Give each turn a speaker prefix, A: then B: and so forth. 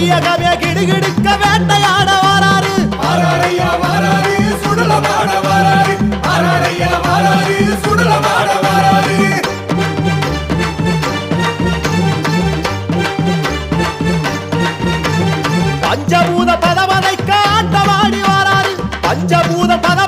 A: வையகமே கிடுகிடுக்க வேட்டையாட வாராரு
B: வாராரையா வாராரு சுடலமாட வாராரு வாராரையா வாராரு சுடலமாட வாராரு
A: பஞ்சபூத பதவதைக்க ஆட்டமாடி வாராரு பஞ்சபூத பத